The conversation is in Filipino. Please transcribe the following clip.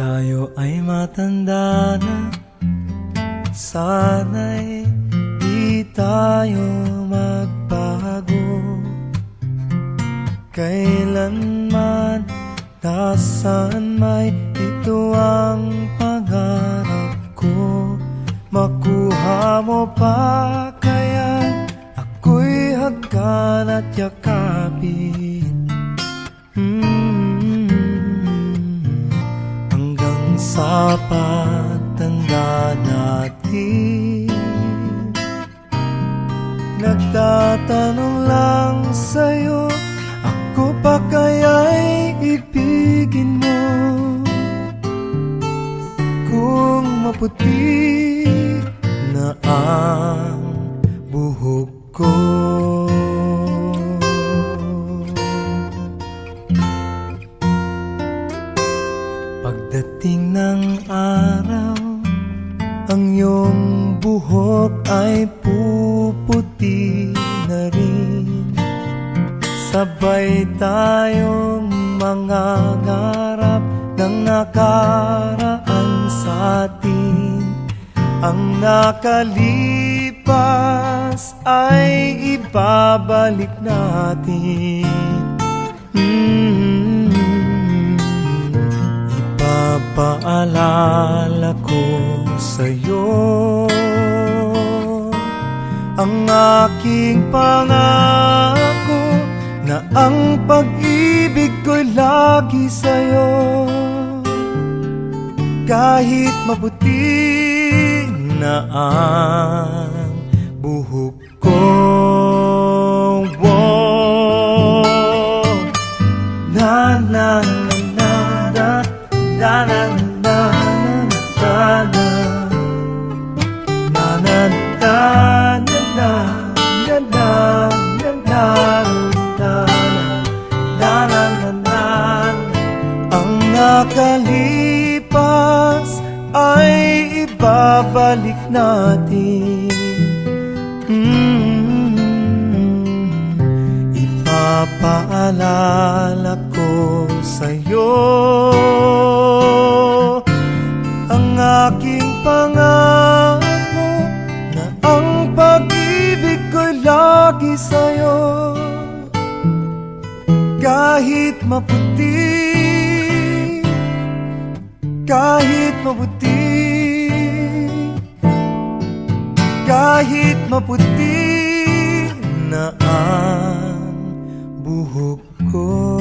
Tayo ay matanda na, sana'y di tayo magbago. Kailanman, nasaan may ito ang pangarap ko. Makuha mo pa kaya ako'y hagkan at yakapin. Hanggang sa pagtanda natin, nagtatanong lang sa'yo, ako pa kaya'y ibigin mo? Kung maputi na ang buhok ko, pagdating ng araw, ang iyong buhok ay puputi na rin. Sabay tayong mangangarap ng nakaraan sa atin. Ang nakalipas ay ibabalik natin. Ipapaalala ko sa'yo ang aking pangako, na ang pag-ibig ko'y lagi sa'yo. Kahit maputi na ang buhok ko, na na na na na na na na na na na nakalipas ay ibabalik natin. Ipapaalala ko sa'yo ang aking pangako, na ang pag-ibig ko'y lagi sa'yo. Kahit maputi, kahit maputi, kahit maputi na ang buhok ko.